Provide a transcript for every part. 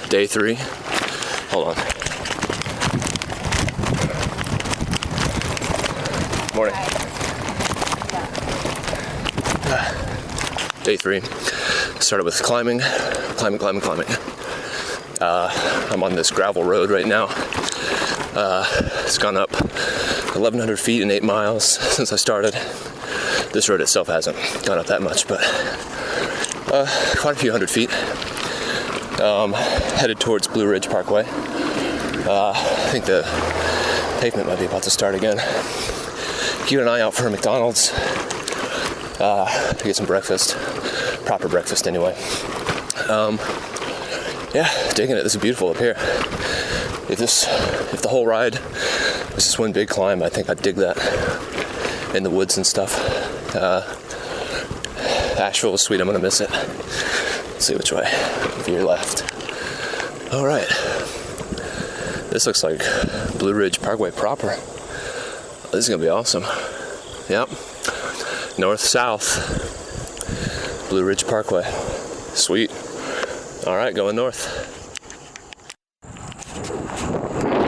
Day 3. Hold on. Morning. Day 3. Started with climbing. I'm on this gravel road right now. It's gone up 1,100 feet in 8 miles since I started. This road itself hasn't gone up that much, but quite a few hundred feet. Headed towards Blue Ridge Parkway. I think the pavement might be about to start again. Keep an eye out for a McDonald's to get some breakfast. Proper breakfast anyway. Digging it. This is beautiful up here. If the whole ride was just one big climb, I think I'd dig that in the woods and stuff. Asheville was sweet. I'm gonna miss it. Let's see which way. Veer left. All right. This looks like Blue Ridge Parkway proper. This is gonna be awesome. Yep. North-south. Blue Ridge Parkway. Sweet. All right, going north.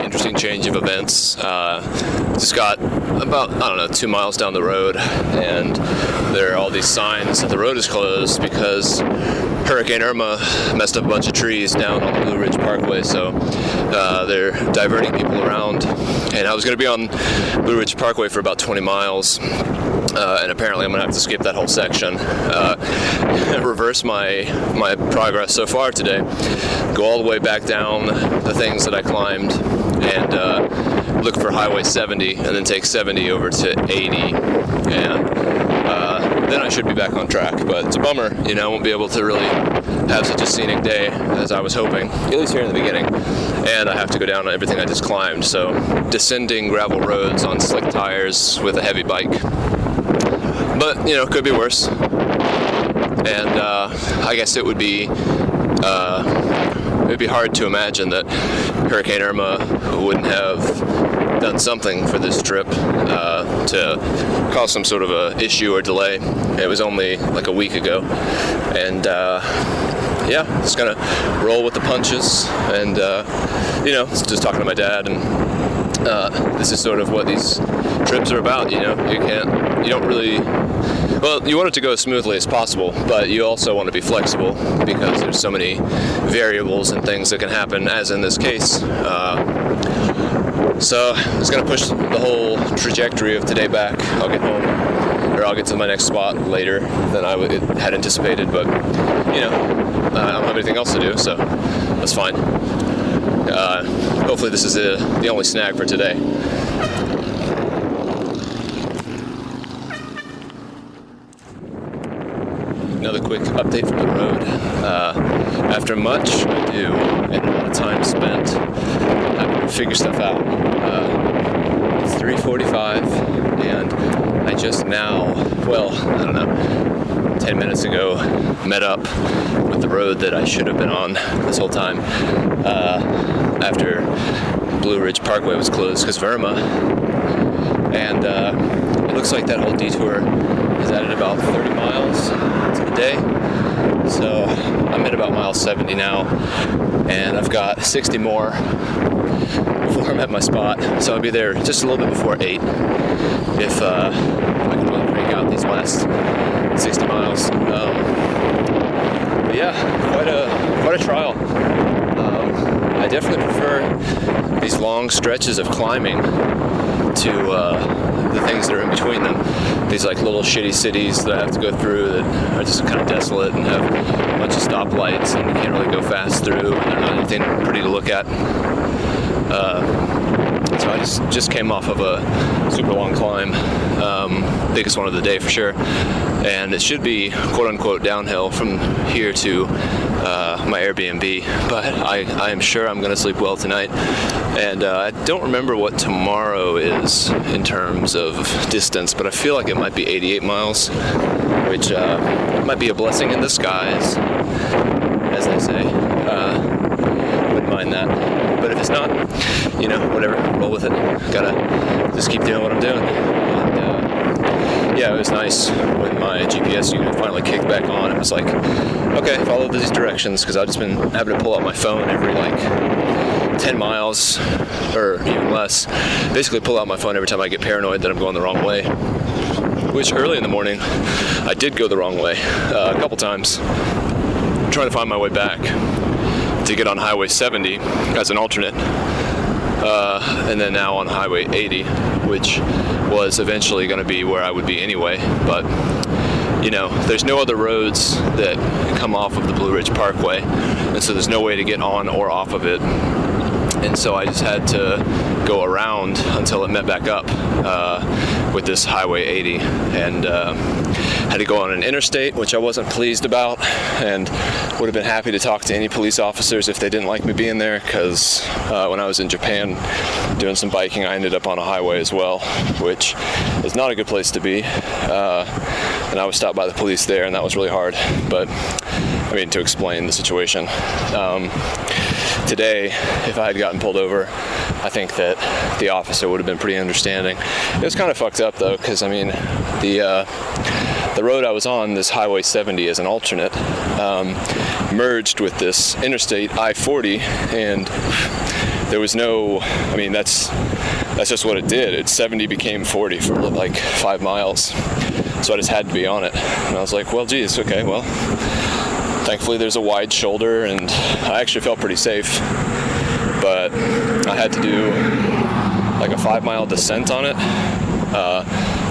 Interesting change of events. Just got about, 2 miles down the road, and there are all these signs that the road is closed because Hurricane Irma messed up a bunch of trees down on the Blue Ridge Parkway, so they're diverting people around. And I was going to be on Blue Ridge Parkway for about 20 miles, and apparently I'm going to have to skip that whole section. Reverse my progress so far today. Go all the way back down the things that I climbed, and look for Highway 70, and then take 70 over to 80, and then I should be back on track. But it's a bummer, I won't be able to really have such a scenic day as I was hoping, at least here in the beginning. And I have to go down on everything I just climbed, so descending gravel roads on slick tires with a heavy bike. But, could be worse. And I guess it would be it'd be hard to imagine that Hurricane Irma wouldn't have done something for this trip to cause some sort of a issue or delay. It was only like a week ago, and just gonna roll with the punches, and just talking to my dad, and this is sort of what these trips are about. You don't really. Well, you want it to go as smoothly as possible, but you also want to be flexible because there's so many variables and things that can happen, as in this case. So I was going to push the whole trajectory of today back. I'll get home, or I'll get to my next spot later than I had anticipated, but, I don't have anything else to do, so that's fine. Hopefully this is the only snag for today. Another quick update from the road. After much ado and a lot of time spent having to figure stuff out, it's 3:45, and I just now, 10 minutes ago, met up with the road that I should have been on this whole time after Blue Ridge Parkway was closed because of Irma. And it looks like that whole detour has added about 30 miles to the day. So I'm at about mile 70 now, and I've got 60 more before I'm at my spot. So I'll be there just a little bit before 8 if I can really crank out these last 60 miles. But yeah, quite a trial. I definitely prefer these long stretches of climbing to the things that are in between them. These like little shitty cities that I have to go through that are just kind of desolate and have a bunch of stoplights and you can't really go fast through, and they're not anything pretty to look at. So I just came off of a super long climb, biggest one of the day for sure, and it should be quote unquote downhill from here to my Airbnb, but I am sure I'm going to sleep well tonight. And I don't remember what tomorrow is in terms of distance, but I feel like it might be 88 miles, which might be a blessing in disguise, as they say. Wouldn't mind that. But if it's not, whatever, roll with it. Gotta just keep doing what I'm doing. And, it was nice when my GPS unit finally kicked back on. It was like, okay, follow these directions, because I've just been having to pull out my phone every like 10 miles or even less. Basically pull out my phone every time I get paranoid that I'm going the wrong way. Which early in the morning, I did go the wrong way a couple times, trying to find my way back to get on Highway 70 as an alternate. And then now on Highway 80, which was eventually going to be where I would be anyway. But, you know, there's no other roads that come off of the Blue Ridge Parkway, and so there's no way to get on or off of it. And so I just had to go around until it met back up with this Highway 80, and had to go on an interstate, which I wasn't pleased about, and would have been happy to talk to any police officers if they didn't like me being there, because when I was in Japan doing some biking, I ended up on a highway as well, which is not a good place to be, and I was stopped by the police there, and that was really hard. But I mean, to explain the situation. Today, if I had gotten pulled over, I think that the officer would have been pretty understanding. It was kind of fucked up though, because I mean, the road I was on, this Highway 70 as an alternate, merged with this Interstate I-40, and there was no, I mean, that's just what it did. It's 70 became 40 for like 5 miles. So I just had to be on it. And I was like, well, geez, okay, well, thankfully there's a wide shoulder, and I actually felt pretty safe. But I had to do like a 5-mile descent on it,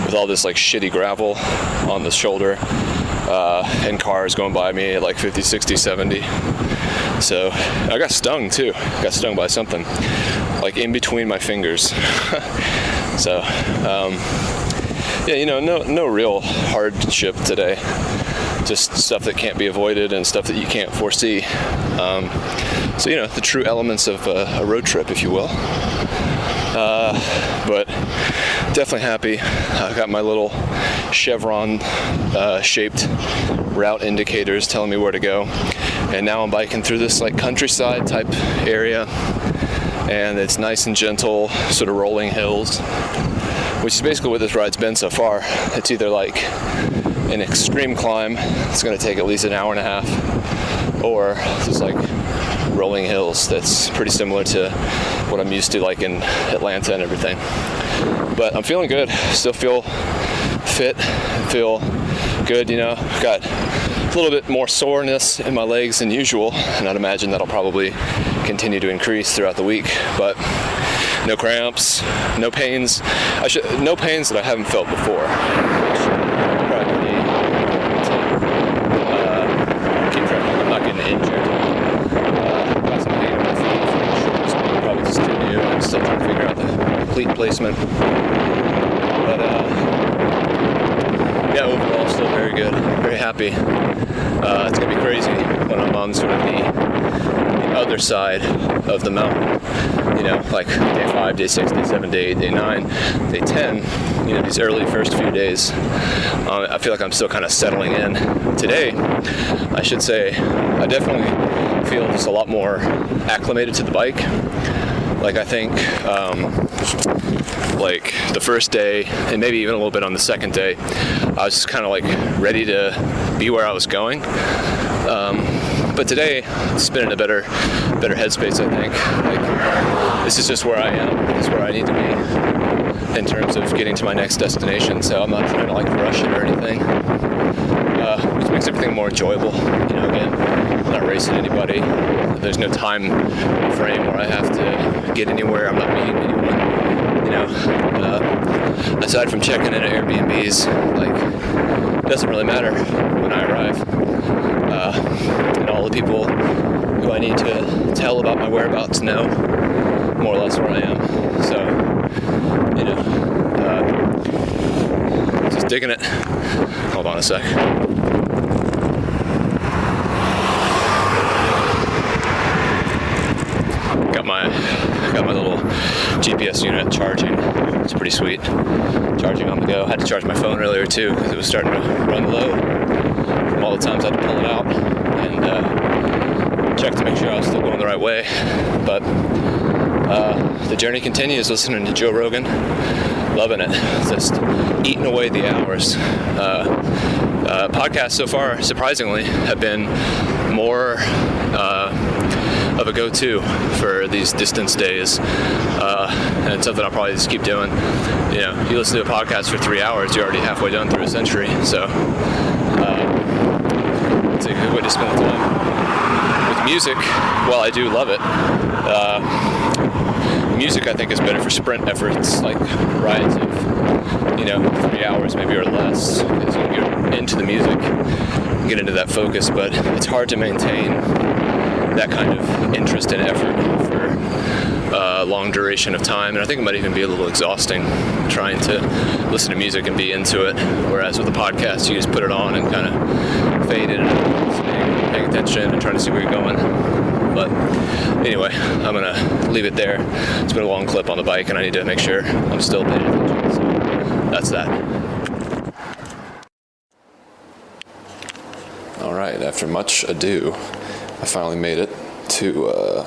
with all this like shitty gravel on the shoulder, and cars going by me at like 50, 60, 70. So I got stung too. Got stung by something like in between my fingers. So yeah, you know, no real hardship today. Just stuff that can't be avoided and stuff that you can't foresee. So, you know, the true elements of a road trip, if you will. But definitely happy. I've got my little chevron shaped route indicators telling me where to go. And now I'm biking through this like countryside type area. And it's nice and gentle, sort of rolling hills, which is basically what this ride's been so far. It's either like an extreme climb, it's going to take at least an hour and a half, or just like rolling hills that's pretty similar to what I'm used to like in Atlanta and everything. But I'm feeling good, still feel fit, feel good, you know. Got a little bit more soreness in my legs than usual, and I'd imagine that'll probably continue to increase throughout the week, but no cramps, no pains. No pains that I haven't felt before. Keep track, I'm not getting injured. Got some pain in my feet from the shorts, but probably just too new. I'm still trying to figure out the cleat placement. But yeah, overall still very good, very happy. It's gonna be crazy when I'm on sort of the other side of the mountain, you know, like day 5, day 6, day 7, day 8, day 9, day 10, you know, these early first few days. I feel like I'm still kind of settling in. Today, I should say, I definitely feel just a lot more acclimated to the bike. Like I think, like the first day, and maybe even a little bit on the second day, I was just kind of like ready to be where I was going. But today, it's been in a better headspace, I think. Like, this is just where I am. This is where I need to be in terms of getting to my next destination. So I'm not trying to like rush it or anything, which makes everything more enjoyable. You know, again, I'm not racing anybody. There's no time frame where I have to get anywhere. I'm not meeting anyone. You know, aside from checking in at Airbnbs, like, it doesn't really matter when I arrive. And all the people who I need to tell about my whereabouts know more or less where I am. So, you know, just digging it. Hold on a sec. Got my little GPS unit charging. It's pretty sweet. Charging on the go. Had to charge my phone earlier too because it was starting to run low from all the times I had to pull it out and check to make sure I was still going the right way. But the journey continues, listening to Joe Rogan. loving it. Just eating away the hours. Podcasts so far, surprisingly, have been more of a go-to for these distance days, and it's something I'll probably just keep doing. You know, you listen to a podcast for 3 hours, you're already halfway done through a century, so it's a good way to spend the time. With music, while I do love it, music I think is better for sprint efforts, like rides of 3 hours maybe or less, because you can get into the music, get into that focus, but it's hard to maintain that kind of interest and effort for a long duration of time, and I think it might even be a little exhausting trying to listen to music and be into it, whereas with a podcast you just put it on and kind of fade in and listening, paying attention and trying to see where you're going. But anyway, I'm gonna leave it there. It's been a long clip on the bike and I need to make sure I'm still paying attention, so that's that. Alright, after much ado, I finally made it to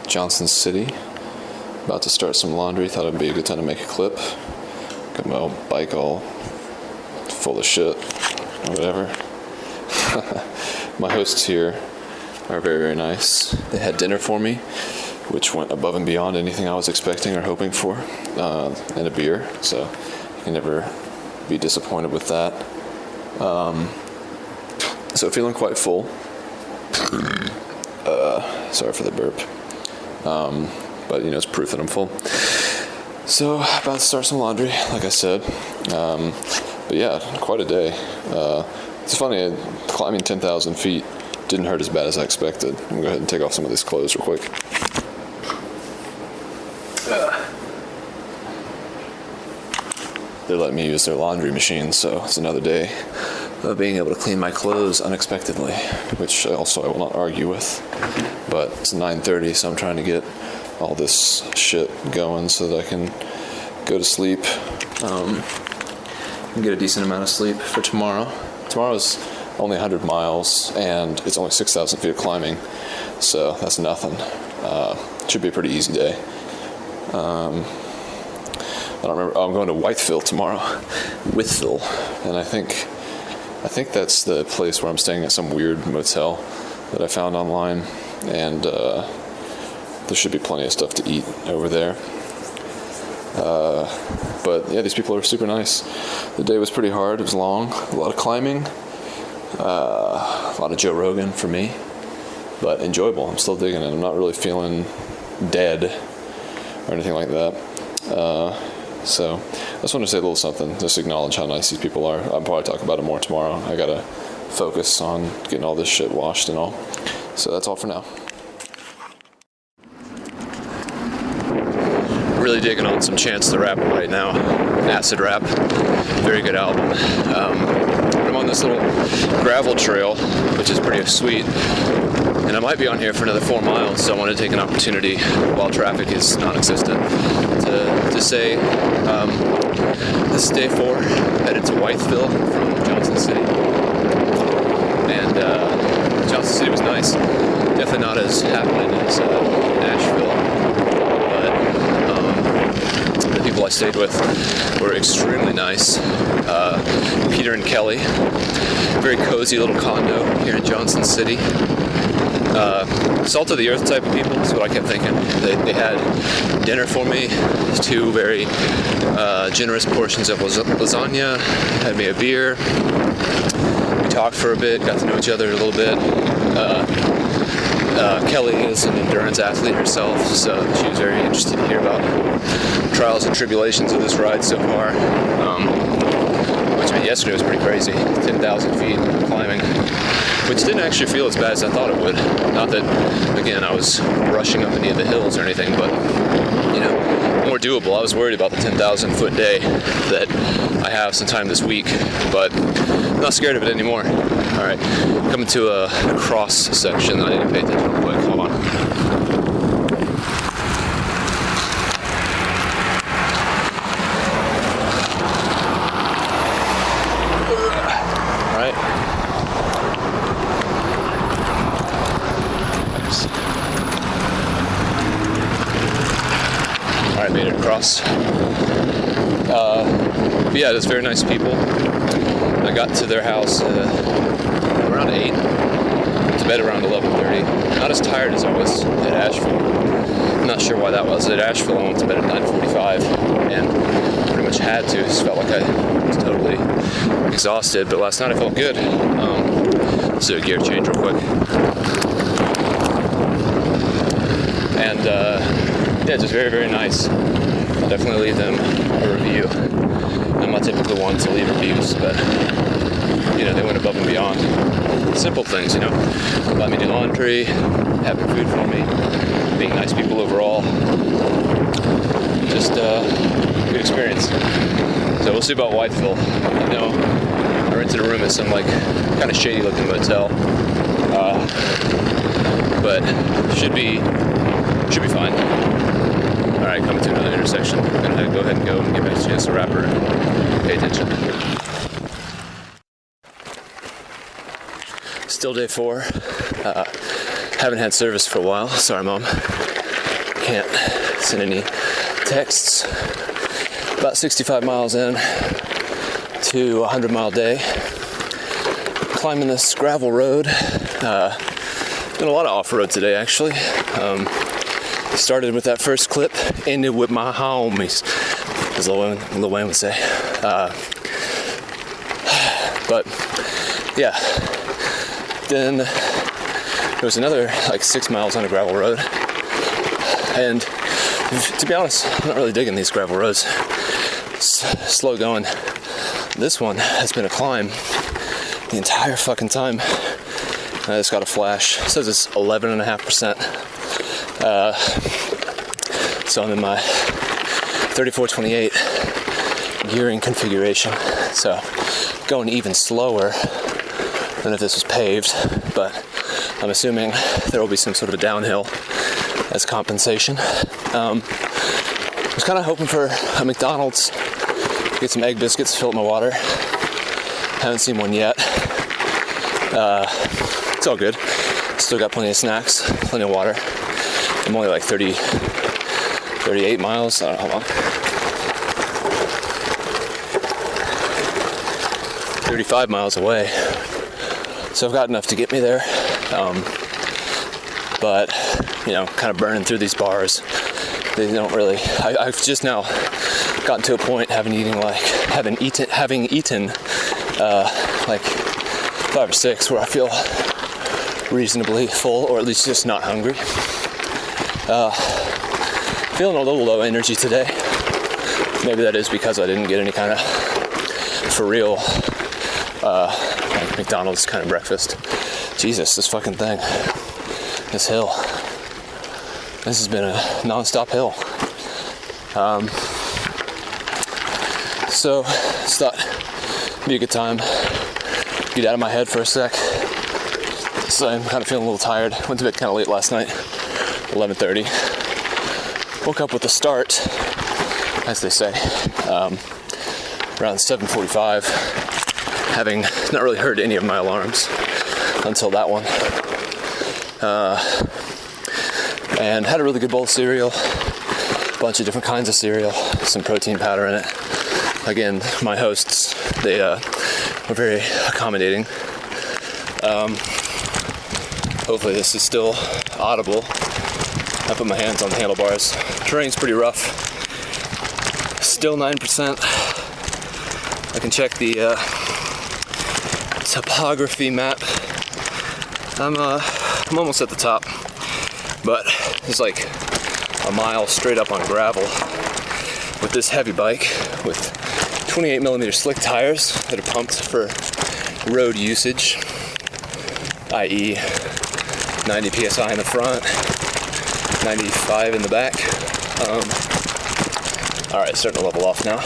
Johnson City. About to start some laundry. Thought it'd be a good time to make a clip. Got my old bike all full of shit or whatever. My hosts here are very, very nice. They had dinner for me, which went above and beyond anything I was expecting or hoping for, and a beer, so you can never be disappointed with that. So feeling quite full. Sorry for the burp. But it's proof that I'm full. So about to start some laundry, like I said. But yeah, quite a day. It's funny, climbing 10,000 feet didn't hurt as bad as I expected. I'm gonna go ahead and take off some of these clothes real quick. They're letting me use their laundry machine, so it's another day of being able to clean my clothes unexpectedly, which also I will not argue with. But it's 9:30, so I'm trying to get all this shit going so that I can go to sleep and get a decent amount of sleep for tomorrow. Tomorrow's only 100 miles, and it's only 6,000 feet of climbing, so that's nothing. Should be a pretty easy day. I don't remember. I'm going to Whiteville tomorrow, Withville, and I think that's the place where I'm staying at, some weird motel that I found online, and there should be plenty of stuff to eat over there. But yeah, these people are super nice. The day was pretty hard. It was long. A lot of climbing. A lot of Joe Rogan for me, but enjoyable. I'm still digging it. I'm not really feeling dead or anything like that. So I just want to say a little something, just acknowledge how nice these people are. I'll probably talk about it more tomorrow. I gotta focus on getting all this shit washed and all. So that's all for now. Really digging on some Chance the Rapper right now. Acid Rap. Very good album. I'm on this little gravel trail, which is pretty sweet. And I might be on here for another 4 miles, so I want to take an opportunity while traffic is non-existent to say this is day 4, headed to Whiteville from Johnson City. And Johnson City was nice. Definitely not as happening as Nashville, but the people I stayed with were extremely nice. Peter and Kelly, very cozy little condo here in Johnson City. Salt of the earth type of people is what I kept thinking. They had dinner for me, 2 very generous portions of lasagna, had me a beer. We talked for a bit, got to know each other a little bit. Kelly is an endurance athlete herself, so she was very interested to hear about trials and tribulations of this ride so far. Which yesterday was pretty crazy, 10,000 feet climbing, which didn't actually feel as bad as I thought it would. Not that, again, I was rushing up any of the hills or anything, but, more doable. I was worried about the 10,000 foot day that I have sometime this week, but I'm not scared of it anymore. All right, coming to a cross section that I need to pay attention real quick. Hold on. Alright, made it across. But yeah, there's very nice people. I got to their house around 8. Went to bed around 11:30. Not as tired as I was at Asheville. I'm not sure why that was. At Asheville, I went to bed at 9:45 and pretty much had to. Just felt like I was totally exhausted. But last night I felt good. Let's do a gear change real quick. And yeah, just very, very nice. I'll definitely leave them a review. I'm not typically one to leave reviews, but you know, they went above and beyond. Simple things, you know, let me do laundry, having food for me, being nice people overall. Just good experience. So we'll see about Whiteville. You know, I rented a room at some like kind of shady looking motel, but should be fine. All right, coming to another intersection. I'm gonna go ahead and go and get back to Chance the Rapper. Pay attention. Still day 4. Haven't had service for a while. Sorry, Mom. Can't send any texts. About 65 miles in to a 100-mile day. Climbing this gravel road. Been a lot of off-road today, actually. Started with that first clip, ended with my homies, as Lil Wayne would say. But yeah, then there was another like 6 miles on a gravel road, and to be honest, I'm not really digging these gravel roads. Slow going. This one has been a climb the entire fucking time. I just got a flash. It says it's 11.5%. So I'm in my 3428 gearing configuration. So going even slower than if this was paved, but I'm assuming there will be some sort of a downhill as compensation. I was kind of hoping for a McDonald's, get some egg biscuits, fill up my water. Haven't seen one yet. It's all good. Still got plenty of snacks, plenty of water. I'm only like 38 miles, I don't know how long. 35 miles away. So I've got enough to get me there. But, you know, kind of burning through these bars. They don't really, I've just now gotten to a point having eaten like 5 or 6 where I feel reasonably full, or at least just not hungry. Feeling a little low energy today. Maybe that is because I didn't get any kind of for real like McDonald's kind of breakfast. Jesus, this fucking thing. This hill. This has been a non-stop hill. So just thought it'd be a good time. Get out of my head for a sec. So I'm kind of feeling a little tired. Went to bed kind of late last night, 11:30. Woke up with a start, as they say, around 7:45, having not really heard any of my alarms until that one. And had a really good bowl of cereal, a bunch of different kinds of cereal, some protein powder in it. Again, my hosts, they were very accommodating. Hopefully this is still audible. I put my hands on the handlebars. Terrain's pretty rough. Still 9%. I can check the topography map. I'm almost at the top, but it's like a mile straight up on gravel with this heavy bike with 28mm slick tires that are pumped for road usage, i.e. 90 psi in the front, 95 in the back. Alright, starting to level off now.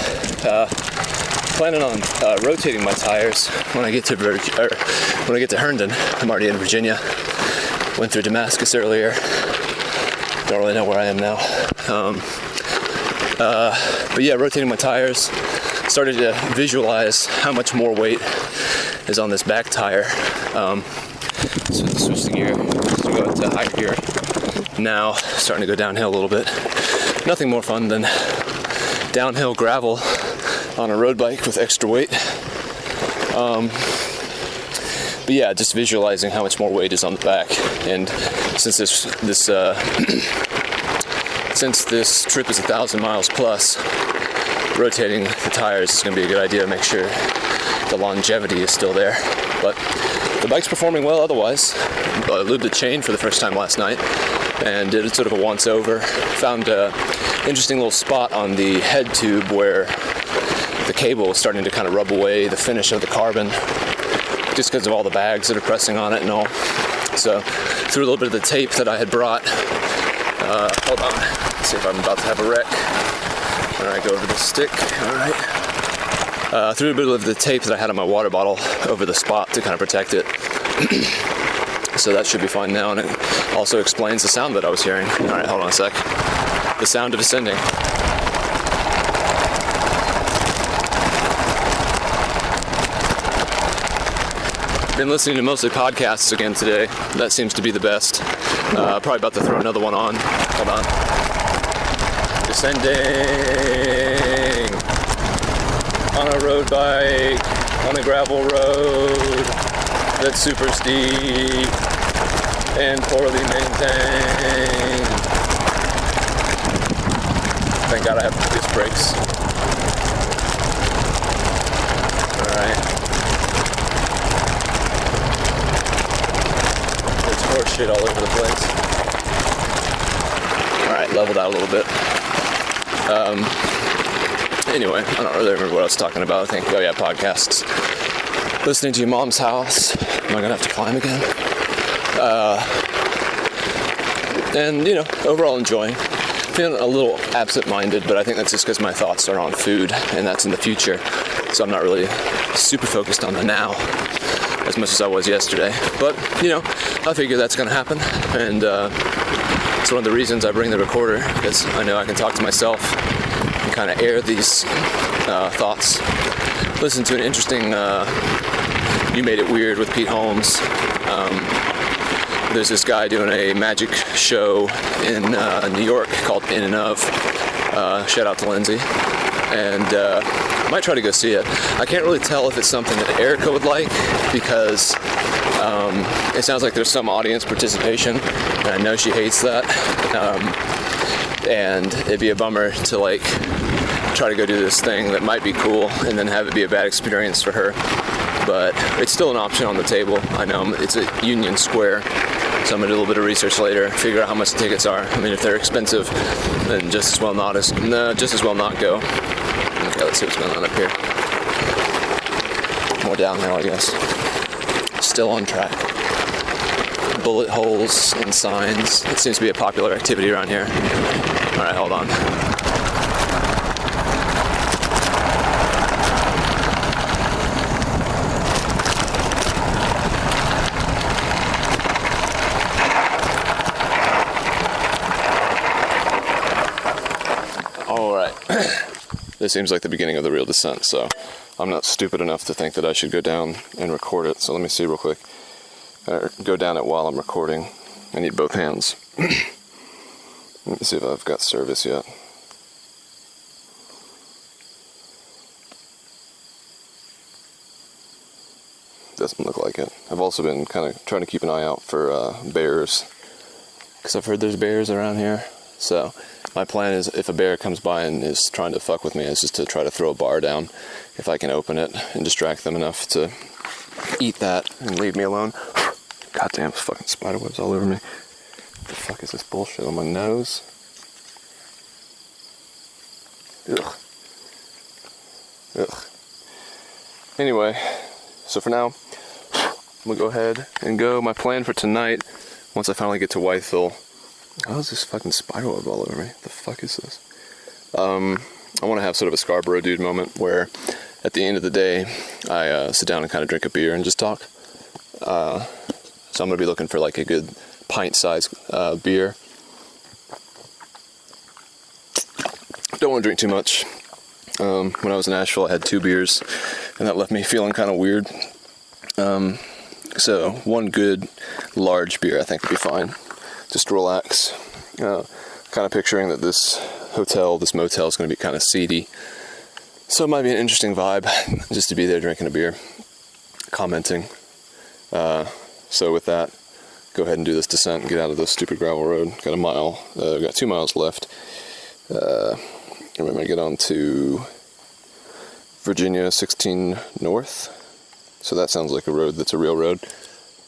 Planning on rotating my tires when I get to Herndon. I'm already in Virginia. Went through Damascus earlier. Don't really know where I am now. But yeah, rotating my tires. Started to visualize how much more weight is on this back tire. So switch the gear. So go into high gear. Now starting to go downhill a little bit. Nothing more fun than downhill gravel on a road bike with extra weight. But yeah, just visualizing how much more weight is on the back. And since since this trip is 1,000 miles plus, rotating the tires is going to be a good idea to make sure the longevity is still there. But the bike's performing well otherwise. I lubed the chain for the first time last night and did sort of a once over. Found an interesting little spot on the head tube where the cable was starting to kind of rub away the finish of the carbon, just because of all the bags that are pressing on it and all. So threw a little bit of the tape that I had brought. Hold on, let's see if I'm about to have a wreck. All right, go over the stick. All right. Threw a bit of the tape that I had on my water bottle over the spot to kind of protect it. So that should be fine now, and it also explains the sound that I was hearing. All right, hold on a sec. The sound of descending. Been listening to mostly podcasts again today. That seems to be the best. Probably about to throw another one on. Hold on. Descending on a road bike on a gravel road that's super steep and poorly maintained. Thank God I have disc brakes. All right. Shit all over the place. Alright, leveled out a little bit. Anyway, I don't really remember what I was talking about. I think, oh yeah, podcasts. Listening to your mom's house. Am I gonna have to climb again? And, overall enjoying. Feeling a little absent-minded, but I think that's just because my thoughts are on food, and that's in the future. So I'm not really super focused on the now as much as I was yesterday. But, I figure that's going to happen, and it's one of the reasons I bring the recorder, because I know I can talk to myself and kind of air these thoughts. Listen to an interesting You Made It Weird with Pete Holmes. There's this guy doing a magic show in New York called In and Of. Shout out to Lindsay. And I might try to go see it. I can't really tell if it's something that Erica would like, because it sounds like there's some audience participation, and I know she hates that. And it'd be a bummer to try to go do this thing that might be cool and then have it be a bad experience for her. But it's still an option on the table. I know it's at Union Square, so I'm gonna do a little bit of research later, figure out how much the tickets are. I mean, if they're expensive, then just as well not go. Okay, let's see what's going on up here. More downhill, I guess. Still on track. Bullet holes and signs. It seems to be a popular activity around here. Alright, hold on. Alright. This seems like the beginning of the real descent, so I'm not stupid enough to think that I should go down and record it. So let me see real quick. Go down it while I'm recording. I need both hands. Let me see if I've got service yet. Doesn't look like it. I've also been kind of trying to keep an eye out for bears, because I've heard there's bears around here. So my plan is, if a bear comes by and is trying to fuck with me, is just to try to throw a bar down if I can open it and distract them enough to eat that and leave me alone. Goddamn fucking spider webs all over me. What the fuck is this bullshit on my nose? Ugh. Ugh. Anyway, so for now, I'm gonna go ahead and go. My plan for tonight, once I finally get to Wytheville. Oh, is this fucking spider web all over me? What the fuck is this? I want to have sort of a Scarborough dude moment where at the end of the day I sit down and kind of drink a beer and just talk. So I'm going to be looking for like a good pint-sized beer. Don't want to drink too much. When I was in Nashville, I had 2 beers, and that left me feeling kind of weird. So one good large beer I think would be fine. Just to relax. Kind of picturing that this motel is going to be kind of seedy. So it might be an interesting vibe just to be there drinking a beer, commenting. So with that, go ahead and do this descent and get out of this stupid gravel road. Got a mile, got 2 miles left. And we're going to get on to Virginia 16 North. So that sounds like a road that's a real road.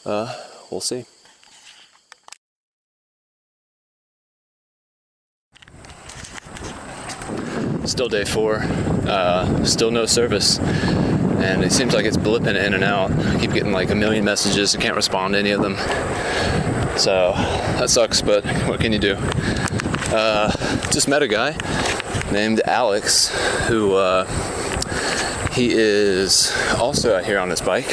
We'll see. Still day 4, still no service, and it seems like it's blipping in and out. I keep getting like a million messages, I can't respond to any of them, so that sucks, but what can you do? Just met a guy named Alex, who he is also out here on his bike.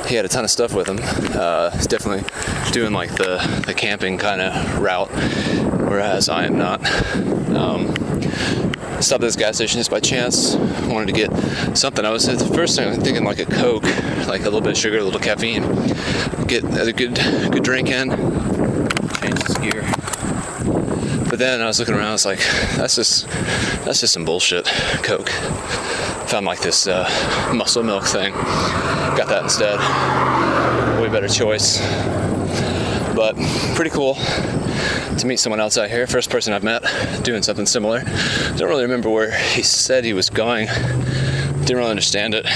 He had a ton of stuff with him. He's definitely doing like the camping kind of route, whereas I am not. Stopped at this gas station just by chance. Wanted to get something. I was at the first thing thinking like a Coke, like a little bit of sugar, a little caffeine. Get a good drink in. Change this gear. But then I was looking around. I was like, that's just some bullshit. Coke. Found like this muscle milk thing. Got that instead. Way better choice. But pretty cool to meet someone else out here. First person I've met doing something similar. Don't really remember where he said he was going. Didn't really understand it.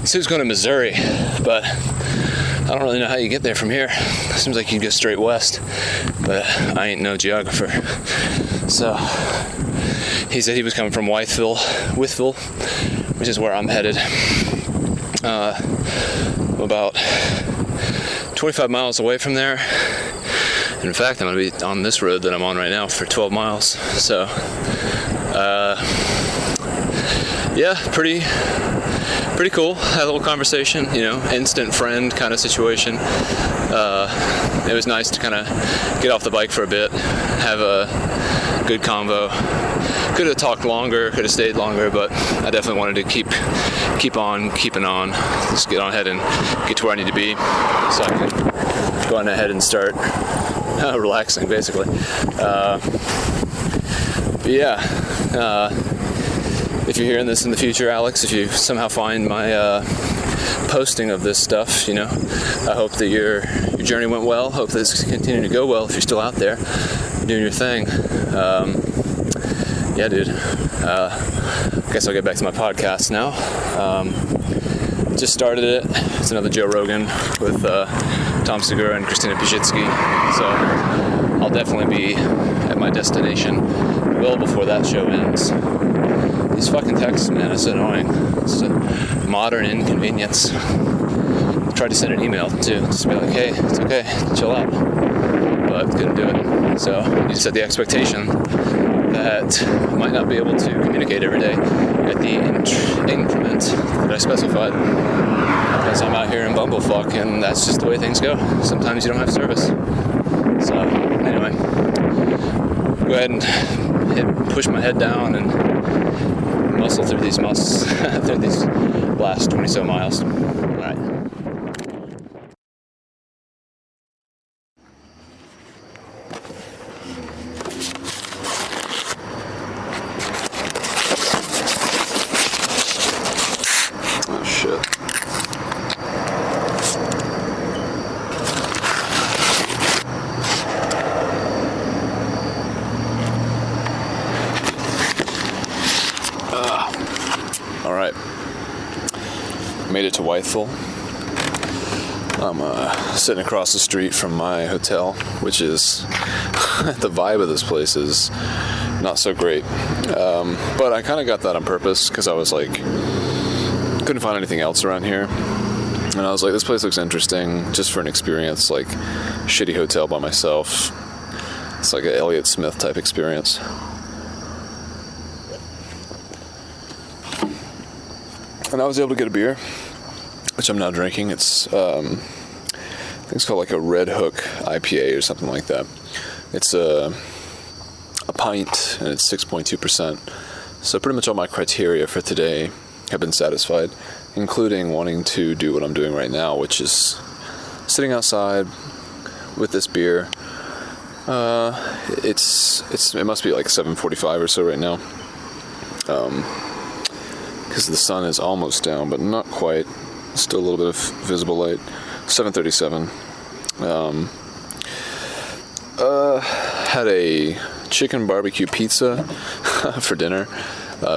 So he was going to Missouri, but I don't really know how you get there from here. Seems like you can go straight west, but I ain't no geographer. So he said he was coming from Wytheville, which is where I'm headed. About 25 miles away from there. In fact, I'm going to be on this road that I'm on right now for 12 miles. So, yeah, pretty cool. Had a little conversation, instant friend kind of situation. It was nice to kind of get off the bike for a bit, have a good convo. Could have talked longer, could have stayed longer, but I definitely wanted to keep on keeping on. Just get on ahead and get to where I need to be, so I can go on ahead and start relaxing, basically. If you're hearing this in the future, Alex, if you somehow find my posting of this stuff, I hope that your journey went well. Hope that it's continuing to go well if you're still out there doing your thing. Yeah, dude. Guess I'll get back to my podcast now. Just started it. It's another Joe Rogan with Tom Segura and Christina Pajitsky. So I'll definitely be at my destination well before that show ends. These fucking texts, man, it's annoying. It's a modern inconvenience. I tried to send an email too, just be like, hey, it's okay, chill out. But couldn't do it. So you set the expectation that I might not be able to communicate every day at the increment that I specified. Because I'm out here in bumblefuck, and that's just the way things go. Sometimes you don't have service. So anyway, go ahead and push my head down and muscle through these last 20 so miles. All right. Oh shit. All right, made it to Wytheville. I'm sitting across the street from my hotel, which is the vibe of this place is not so great, but I kind of got that on purpose because I was like, couldn't find anything else around here, and I was like, this place looks interesting just for an experience, like shitty hotel by myself. It's like an Elliott Smith type experience. And I was able to get a beer, which I'm now drinking. It's, I think it's called like a Red Hook IPA or something like that. It's a pint, and it's 6.2%. So pretty much all my criteria for today have been satisfied, including wanting to do what I'm doing right now, which is sitting outside with this beer. It must be like 7:45 or so right now. because the sun is almost down, but not quite. Still a little bit of visible light. 7:37. Had a chicken barbecue pizza for dinner,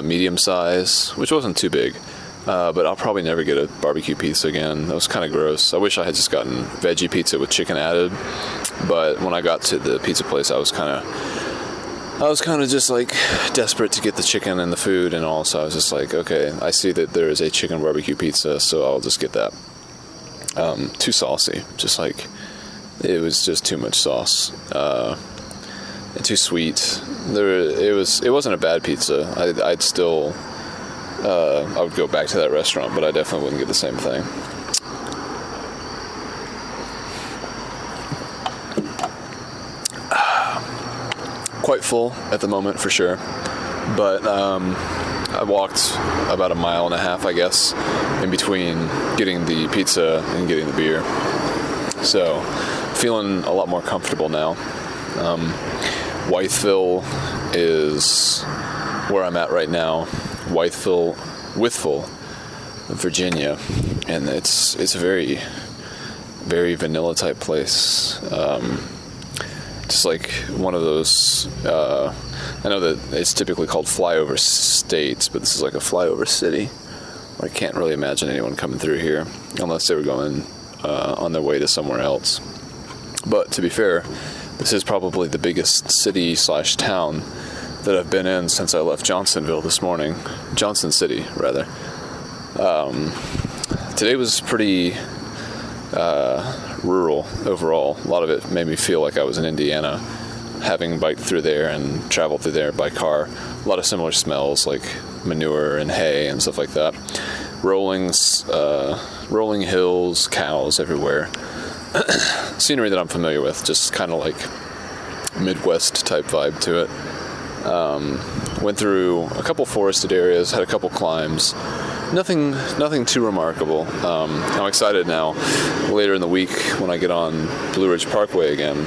medium size, which wasn't too big. But I'll probably never get a barbecue pizza again. That was kind of gross. I wish I had just gotten veggie pizza with chicken added. But when I got to the pizza place, I was kind of just like desperate to get the chicken and the food and all. So I was just like, okay, I see that there is a chicken barbecue pizza, so I'll just get that. Too saucy. Just like, it was just too much sauce. Too sweet. It wasn't a bad pizza. I'd still... I would go back to that restaurant, but I definitely wouldn't get the same thing. Quite full at the moment, for sure. But I walked about 1.5 miles, I guess, in between getting the pizza and getting the beer. So, feeling a lot more comfortable now. Wytheville is where I'm at right now. Wytheville, Virginia, and it's a very, very vanilla type place. Just like one of those. I know that it's typically called flyover states, but this is like a flyover city. I can't really imagine anyone coming through here unless they were going on their way to somewhere else. But to be fair, this is probably the biggest city/town that I've been in since I left Johnsonville this morning. Johnson City, rather. Today was pretty rural overall. A lot of it made me feel like I was in Indiana, having biked through there and traveled through there by car. A lot of similar smells like manure and hay and stuff like that. Rolling hills, cows everywhere. Scenery that I'm familiar with, just kind of like Midwest type vibe to it. Went through a couple forested areas, had a couple climbs. Nothing too remarkable. I'm excited now, later in the week when I get on Blue Ridge Parkway again.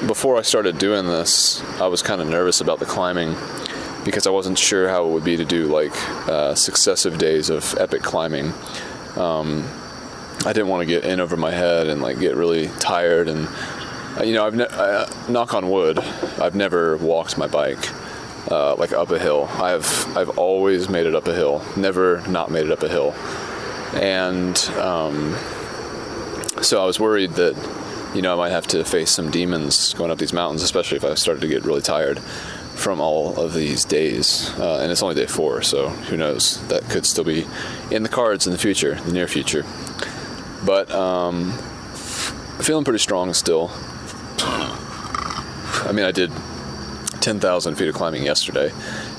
Before I started doing this, I was kind of nervous about the climbing because I wasn't sure how it would be to do like successive days of epic climbing. I didn't want to get in over my head and like get really tired and knock on wood, I've never walked my bike like up a hill. I've always made it up a hill, never not made it up a hill. And so I was worried that I might have to face some demons going up these mountains, especially if I started to get really tired from all of these days. And it's only day 4, so who knows? That could still be in the cards in the near future. But feeling pretty strong still. I did 10,000 feet of climbing yesterday,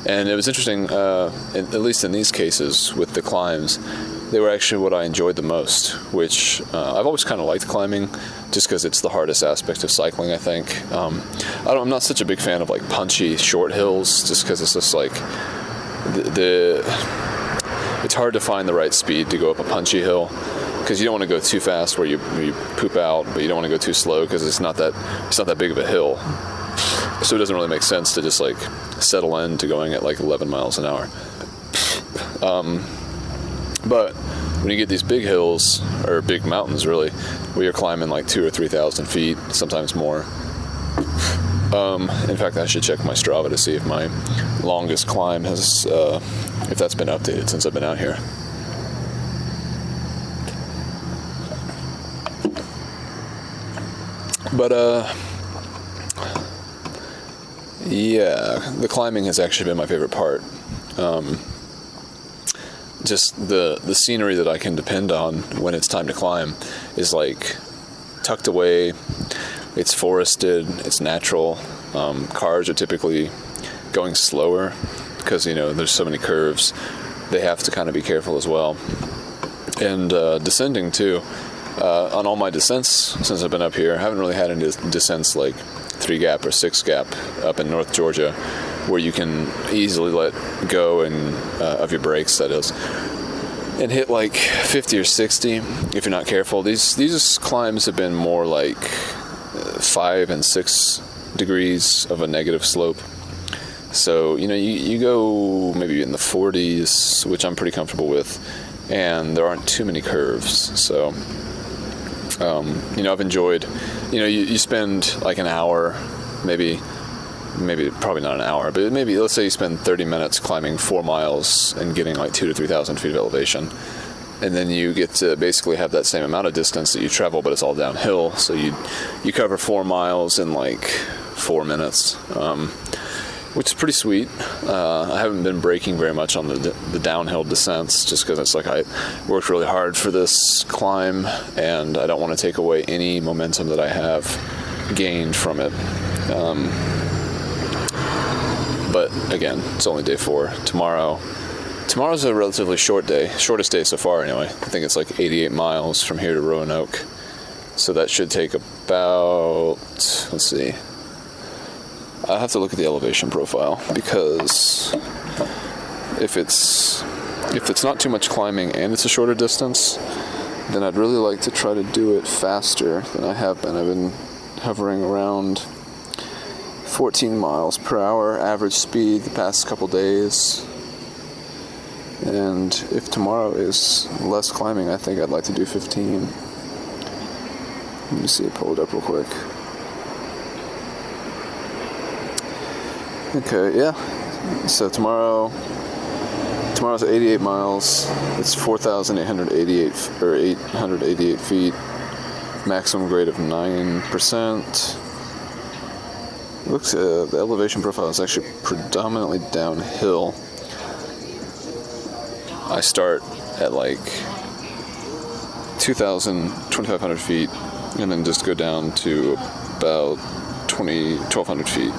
and it was interesting, at least in these cases with the climbs, they were actually what I enjoyed the most, which I've always kind of liked climbing, just because it's the hardest aspect of cycling, I think. I'm not such a big fan of like punchy short hills, just because it's just like, it's hard to find the right speed to go up a punchy hill. Because you don't want to go too fast where you poop out, but you don't want to go too slow because it's not that big of a hill. So it doesn't really make sense to just like settle into going at like 11 miles an hour. But when you get these big hills, or big mountains really, where you're climbing like 2,000 or 3,000 feet, sometimes more. In fact, I should check my Strava to see if my longest climb has, if that's been updated since I've been out here. But, the climbing has actually been my favorite part. Just the scenery that I can depend on when it's time to climb is like tucked away, it's forested, it's natural. Cars are typically going slower because, there's so many curves. They have to kind of be careful as well. And descending too. On all my descents since I've been up here, I haven't really had any descents like 3-gap or 6-gap up in North Georgia, where you can easily let go of your brakes, that is, and hit like 50 or 60 if you're not careful. These climbs have been more like 5 and 6 degrees of a negative slope, So, you go maybe in the 40s, which I'm pretty comfortable with, and there aren't too many curves. So, I've enjoyed, you spend like an hour, maybe probably not an hour, but maybe let's say you spend 30 minutes climbing 4 miles and getting like 2,000 to 3,000 feet of elevation. And then you get to basically have that same amount of distance that you travel, but it's all downhill. So you cover 4 miles in like 4 minutes, which is pretty sweet. I haven't been braking very much on the downhill descents, just because it's like I worked really hard for this climb, and I don't want to take away any momentum that I have gained from it. But again, it's only day 4. Tomorrow's a relatively short day, shortest day so far anyway. I think it's like 88 miles from here to Roanoke. So that should take about, let's see, I'll have to look at the elevation profile, because if it's not too much climbing and it's a shorter distance, then I'd really like to try to do it faster than I have been. I've been hovering around 14 miles per hour average speed the past couple days. And if tomorrow is less climbing, I think I'd like to do 15. Let me see, pull it up real quick. Okay, yeah. So tomorrow's 88 miles. It's 888 feet. Maximum grade of 9%. Looks the elevation profile is actually predominantly downhill. I start at like 2,500 feet, and then just go down to about 1,200 feet.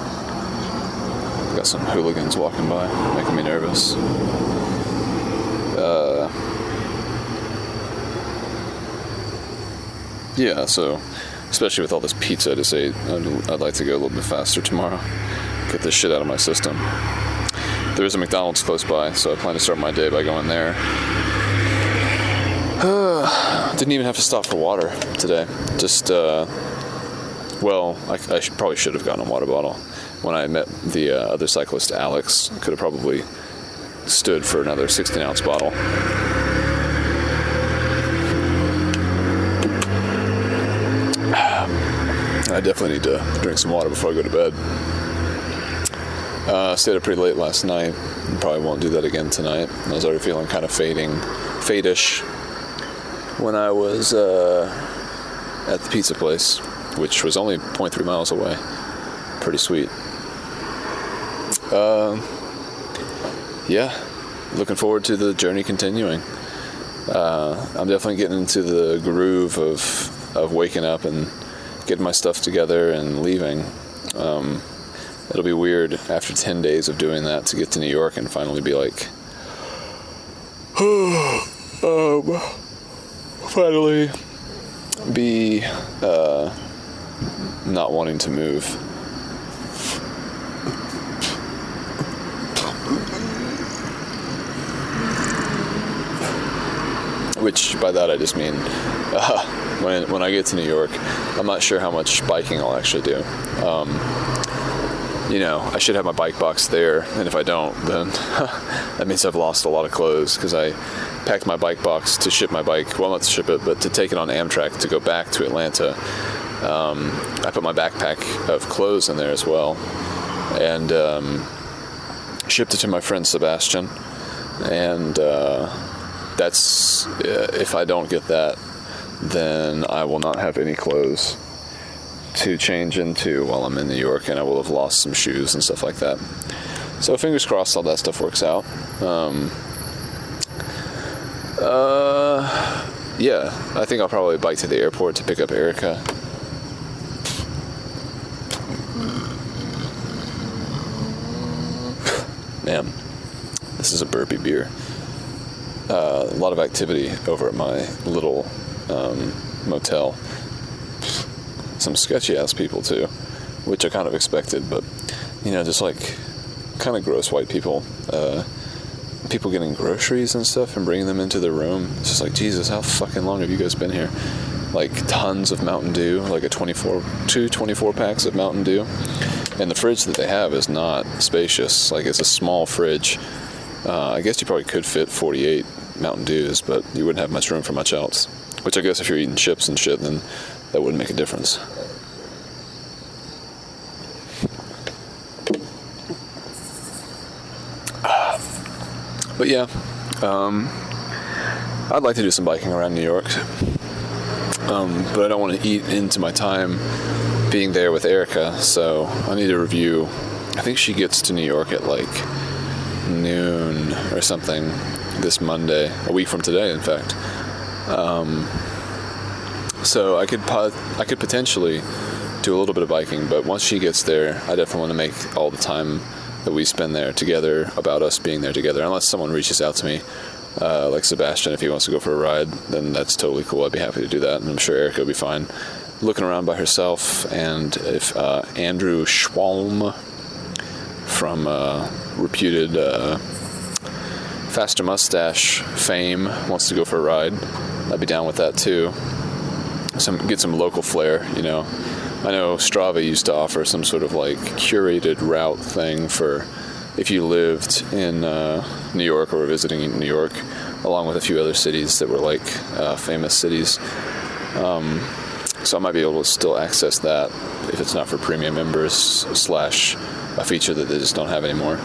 Got some hooligans walking by, making me nervous. Yeah, so especially with all this pizza I just ate, I'd like to go a little bit faster tomorrow. Get this shit out of my system. There is a McDonald's close by, so I plan to start my day by going there. Didn't even have to stop for water today. Just, I probably should have gotten a water bottle. When I met the other cyclist, Alex, could have probably stood for another 16-ounce bottle. I definitely need to drink some water before I go to bed. Stayed up pretty late last night. Probably won't do that again tonight. I was already feeling kind of fade-ish when I was at the pizza place, which was only 0.3 miles away. Pretty sweet. Yeah, looking forward to the journey continuing. I'm definitely getting into the groove of waking up and getting my stuff together and leaving. It'll be weird after 10 days of doing that to get to New York and finally be like, finally be not wanting to move. Which by that I just mean when I get to New York, I'm not sure how much biking I'll actually do. I should have my bike box there, and if I don't, then that means I've lost a lot of clothes, because I packed my bike box to ship my bike, well, not to ship it, but to take it on Amtrak to go back to Atlanta. I put my backpack of clothes in there as well, and shipped it to my friend Sebastian, and that's, if I don't get that, then I will not have any clothes to change into while I'm in New York, and I will have lost some shoes and stuff like that. So fingers crossed all that stuff works out. Yeah, I think I'll probably bike to the airport to pick up Erica. Man, this is a burpee beer. A lot of activity over at my little motel. Some sketchy ass people too, which I kind of expected, but just like kind of gross white people. People getting groceries and stuff and bringing them into their room. It's just like, Jesus, how fucking long have you guys been here? like tons of Mountain Dew, like two 24 packs of Mountain Dew. And the fridge that they have is not spacious. Like, it's a small fridge. I guess you probably could fit 48 Mountain Dews, but you wouldn't have much room for much else. Which I guess if you're eating chips and shit, then that wouldn't make a difference. But yeah, I'd like to do some biking around New York. But I don't want to eat into my time being there with Erica, so I need to review. I think she gets to New York at like noon or something this Monday, a week from today, in fact. So I could potentially do a little bit of biking, but once she gets there, I definitely want to make all the time that we spend there together about us being there together. Unless someone reaches out to me, like Sebastian, if he wants to go for a ride, then that's totally cool. I'd be happy to do that, and I'm sure Erica will be fine looking around by herself. And if Andrew Schwalm from reputed Faster Mustache fame wants to go for a ride, I'd be down with that too. Get some local flair, you know. I know Strava used to offer some sort of like curated route thing for if you lived in New York or were visiting New York, along with a few other cities that were like famous cities. So I might be able to still access that if it's not for premium members / a feature that they just don't have anymore.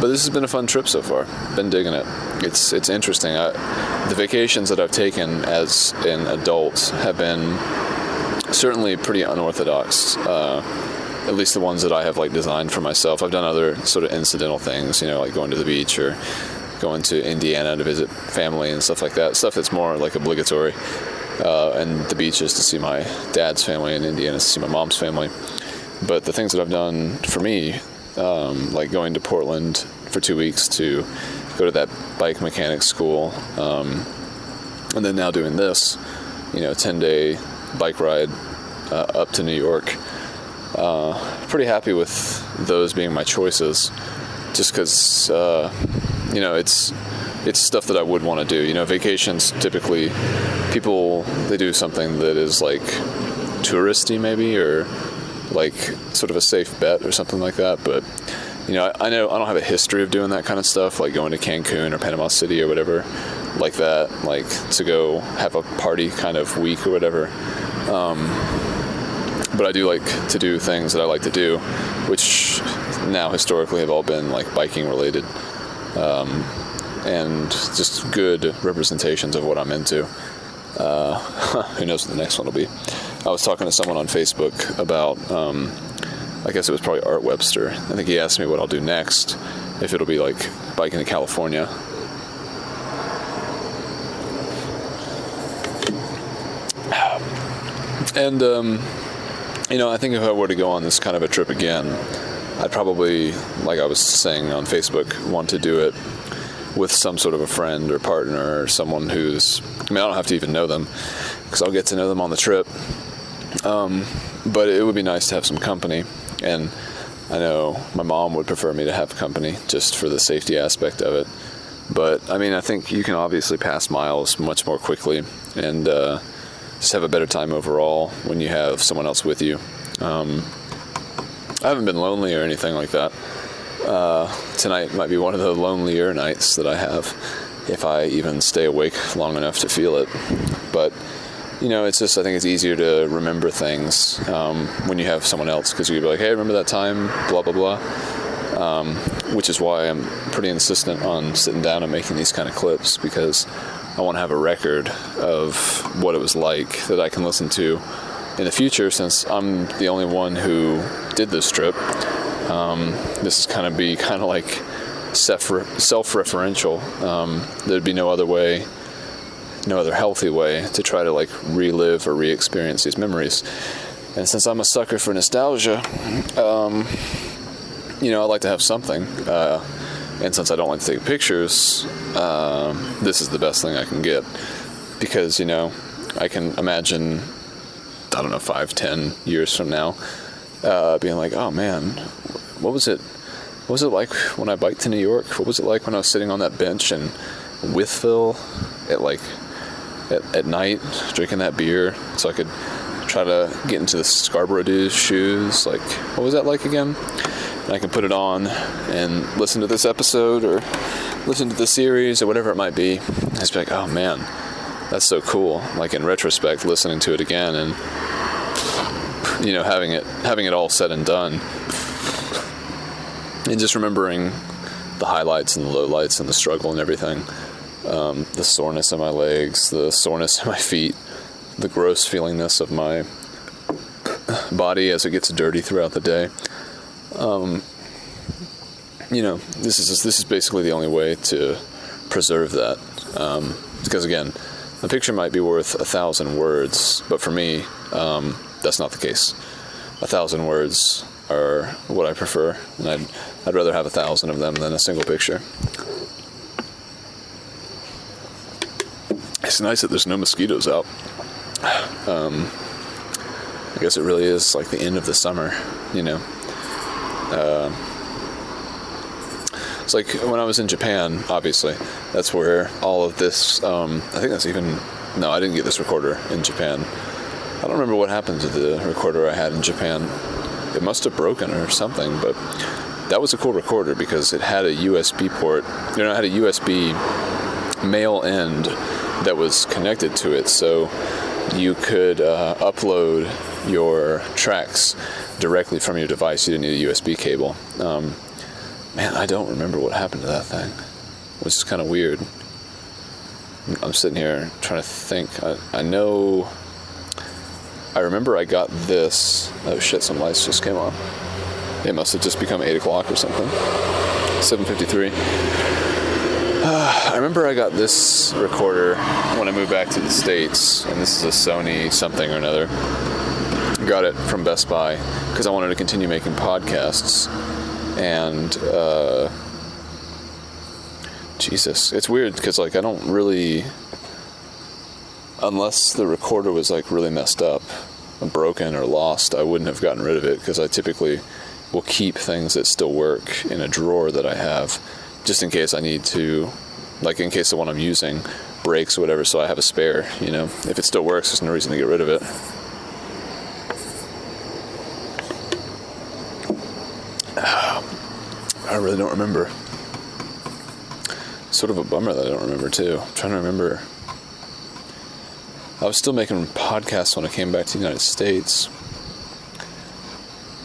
But this has been a fun trip so far. Been digging it. It's interesting. The vacations that I've taken as an adult have been certainly pretty unorthodox. At least the ones that I have like designed for myself. I've done other sort of incidental things, you know, like going to the beach or going to Indiana to visit family and stuff like that. Stuff that's more like obligatory. And the beach is to see my dad's family, and Indiana is to see my mom's family. But the things that I've done for me, like going to Portland for 2 weeks to go to that bike mechanic school, and then now doing this, you know, 10-day bike ride up to New York. Pretty happy with those being my choices, just because, you know, it's stuff that I would want to do. You know, vacations, typically, people, they do something that is like touristy maybe, or like sort of a safe bet or something like that. But, you know I don't have a history of doing that kind of stuff, like going to Cancun or Panama City or whatever like that, like to go have a party kind of week or whatever. But I do like to do things that I like to do, which now historically have all been like biking related, and just good representations of what I'm into. Who knows what the next one will be. I was talking to someone on Facebook about, I guess it was probably Art Webster. I think he asked me what I'll do next, if it'll be like biking to California. And, you know, I think if I were to go on this kind of a trip again, I'd probably, like I was saying on Facebook, want to do it with some sort of a friend or partner or someone who's, I mean, I don't have to even know them, because I'll get to know them on the trip. But it would be nice to have some company, and I know my mom would prefer me to have company just for the safety aspect of it. But, I mean, I think you can obviously pass miles much more quickly and just have a better time overall when you have someone else with you. I haven't been lonely or anything like that. Tonight might be one of the lonelier nights that I have, if I even stay awake long enough to feel it. But, you know, it's just, I think it's easier to remember things when you have someone else, because you can be like, hey, remember that time, blah, blah, blah. Which is why I'm pretty insistent on sitting down and making these kind of clips, because I want to have a record of what it was like that I can listen to in the future, since I'm the only one who did this trip. This is kind of like self-referential. There'd be no other way, no other healthy way to try to like relive or re-experience these memories. And since I'm a sucker for nostalgia, you know, I like to have something. And since I don't like to take pictures, this is the best thing I can get. Because, you know, I can imagine, I don't know, 5-10 years from now, being like, oh man, what was it like when I biked to New York? What was it like when I was sitting on that bench in Wytheville at like at night, drinking that beer, so I could try to get into the Scarborough Dudes shoes. Like, what was that like again? And I can put it on and listen to this episode or listen to the series or whatever it might be. I just be like, oh man, that's so cool. Like in retrospect, listening to it again and having it all said and done, and just remembering the highlights and the lowlights and the struggle and everything, the soreness in my legs, the soreness in my feet, the gross feelingness of my body as it gets dirty throughout the day. This is basically the only way to preserve that, because again, a picture might be worth 1,000 words, but for me, that's not the case. 1,000 words are what I prefer, and I'd rather have 1,000 of them than a single picture. It's nice that there's no mosquitoes out. I guess it really is like the end of the summer, It's like when I was in Japan, obviously, that's where all of this, I think that's no, I didn't get this recorder in Japan. I don't remember what happened to the recorder I had in Japan. It must have broken or something, but that was a cool recorder because it had a USB port. It had a USB male end that was connected to it, so you could upload your tracks directly from your device. You didn't need a USB cable. Man, I don't remember what happened to that thing, which is kind of weird. I'm sitting here trying to think. I remember I got this. Oh shit, some lights just came on. It must have just become 8 o'clock or something. 7:53. I remember I got this recorder when I moved back to the States, and this is a Sony something or another. Got it from Best Buy because I wanted to continue making podcasts. And Jesus, it's weird because like I don't really, unless the recorder was like really messed up, broken or lost, I wouldn't have gotten rid of it because I typically will keep things that still work in a drawer that I have, just in case I need to, like in case the one I'm using breaks or whatever, so I have a spare. If it still works, there's no reason to get rid of it. I really don't remember. Sort of a bummer that I don't remember too. I'm trying to remember. I was still making podcasts when I came back to the United States.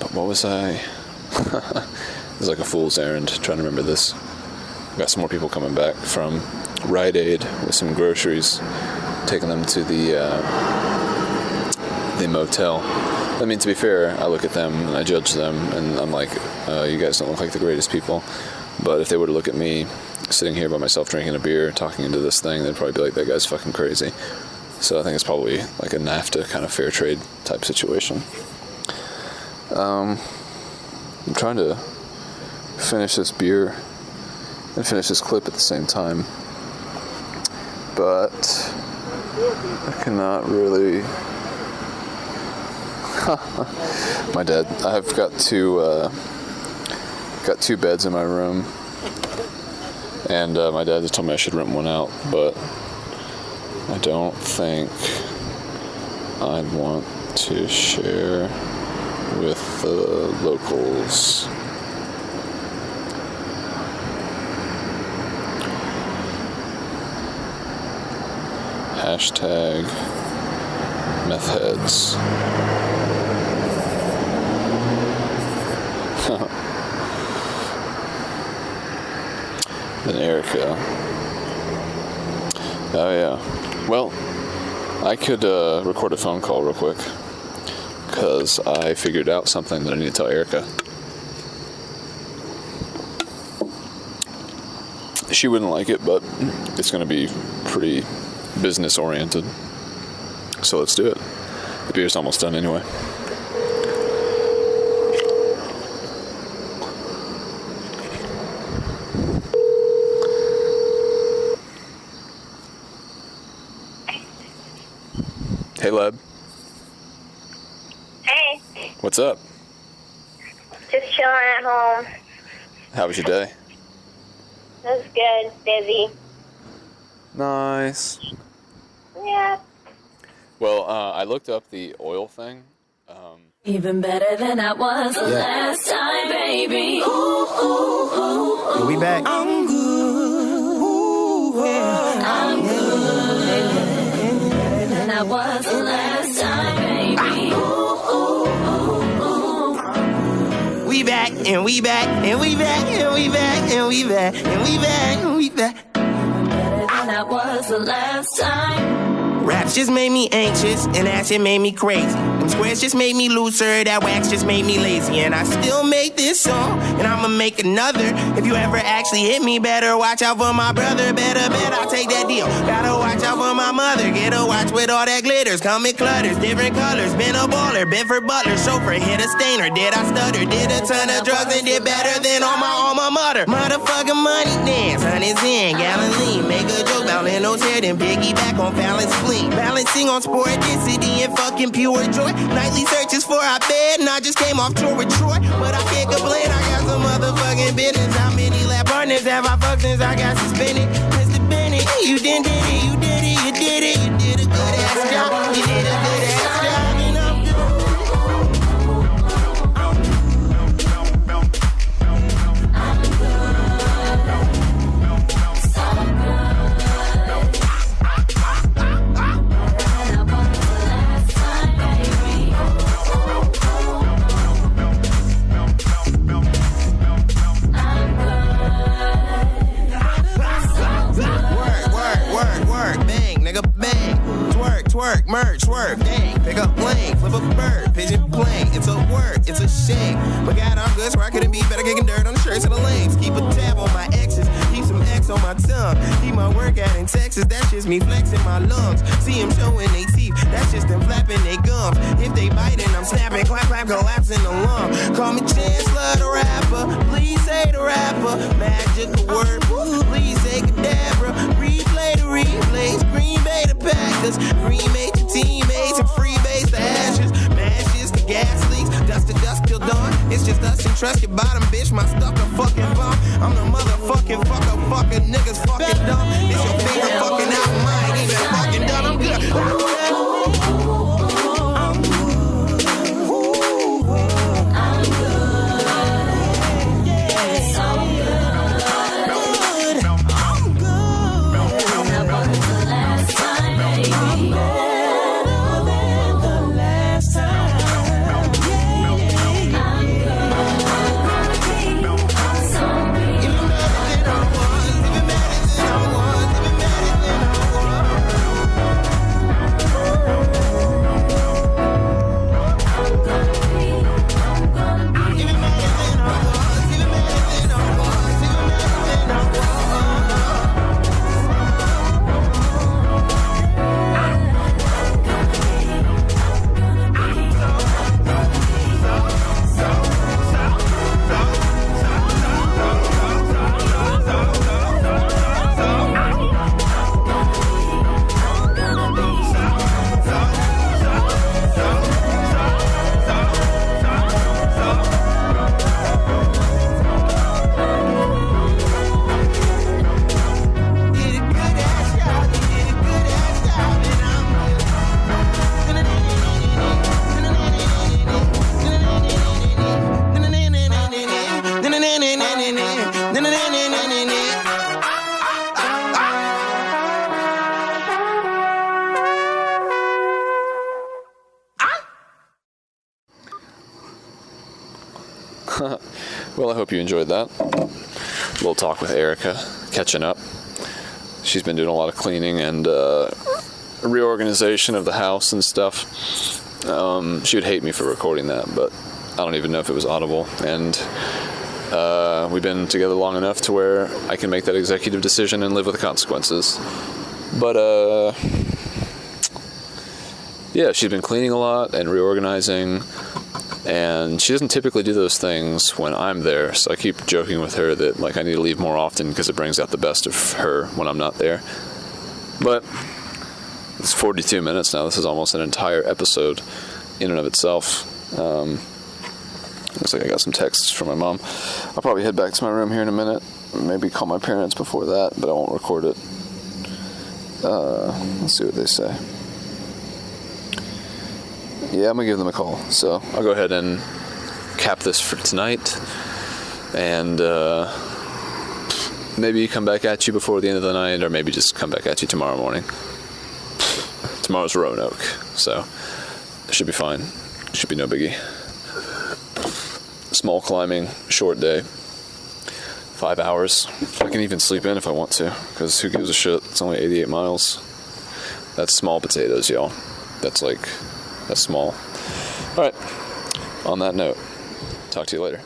But what was I? It was like a fool's errand trying to remember this. I've got some more people coming back from Rite Aid with some groceries, taking them to the motel. I mean, to be fair, I look at them and I judge them, and I'm like, you guys don't look like the greatest people. But if they were to look at me sitting here by myself drinking a beer, talking into this thing, they'd probably be like, that guy's fucking crazy. So I think it's probably like a NAFTA kind of fair trade type situation. I'm trying to finish this beer and finish this clip at the same time, but I cannot really. My dad. I've got two beds in my room, and my dad just told me I should rent one out, but I don't think I'd want to share with the locals. Hashtag meth heads. Then Erica. Oh yeah. Well, I could record a phone call real quick, because I figured out something that I need to tell Erica. She wouldn't like it, but it's going to be pretty business oriented. So let's do it. The beer's almost done anyway. Hey, Leb. Hey. What's up? Just chilling at home. How was your day? It was good. Busy. Nice. Yeah. yet? Well, I looked up the oil thing. Even better than I was the last time, baby. Ooh, ooh, ooh, ooh. We back. I'm good. Ooh, I'm good. Better than I was the last time, baby. Ooh, ooh, ooh, ooh. We back and we back and we back and we back and we back and we back and we back. Better than I was the last time. Raps just made me anxious, and that shit made me crazy. Them squares just made me looser, that wax just made me lazy. And I still make this song, and I'ma make another. If you ever actually hit me, better watch out for my brother. Better bet I'll take that deal. Gotta watch out for my mother. Get a watch with all that glitters. Come in clutters, different colors. Been a baller, been for butler, chauffeur, hit a stainer. Did I stutter? Did a ton of drugs and did better than all my alma mater. Motherfucking money dance, honey's in, Galilee. Make a joke about Leno's hair, then piggyback on Fallon's fleet. Balancing on sporticity and fucking pure joy. Nightly searches for our bed, and I just came off tour with Troy. But I can't complain, I got some motherfucking business. How many lab partners have I fucked since I got suspended? Mr. Bennett, you did it, you did it, you did it. You did a good ass job, you did a good ass job, and I'm good. Twerk, merch, work, dang, pick up lane, flip a bird, pigeon plane, it's a word, it's a shame, but God, I'm good, so I couldn't be better kicking dirt on the shirts of the lames, keep a tab on my exes, keep some X on my tongue, keep my workout in Texas, that's just me flexing my lungs, see them showing they teeth, that's just them flapping they gums, if they biting, I'm snapping, clap, clap, collapsing the lung, call me Chancellor the rapper, please say the rapper, magical word, please say Cadabra, replay the replays, Green Bay the Packers, Green Bay the teammates, and free base the ashes, matches the gas leaks, dust to dust till dawn, it's just us and trust your bottom, bitch, my stuff a fucking bomb, I'm the motherfucking fucking niggas fucking dumb, it's your favorite fucking album, I ain't even fucking done, I'm good. Well, I hope you enjoyed that. A little talk with Erica, catching up. She's been doing a lot of cleaning and reorganization of the house and stuff. She would hate me for recording that, but I don't even know if it was audible. And we've been together long enough to where I can make that executive decision and live with the consequences. But yeah, she's been cleaning a lot and reorganizing, and she doesn't typically do those things when I'm there, so I keep joking with her that like I need to leave more often because it brings out the best of her when I'm not there. But it's 42 minutes now. This is almost an entire episode in and of itself. Looks like I got some texts from my mom. I'll probably head back to my room here in a minute, maybe call my parents before that, but I won't record it. Let's see what they say. Yeah, I'm gonna give them a call. So I'll go ahead and cap this for tonight, and maybe come back at you before the end of the night, or maybe just come back at you tomorrow morning. Tomorrow's Roanoke, so it should be fine. Should be no biggie. Small climbing, short day. 5 hours. I can even sleep in if I want to, because who gives a shit? It's only 88 miles. That's small potatoes, y'all. That's small. Alright, on that note, talk to you later.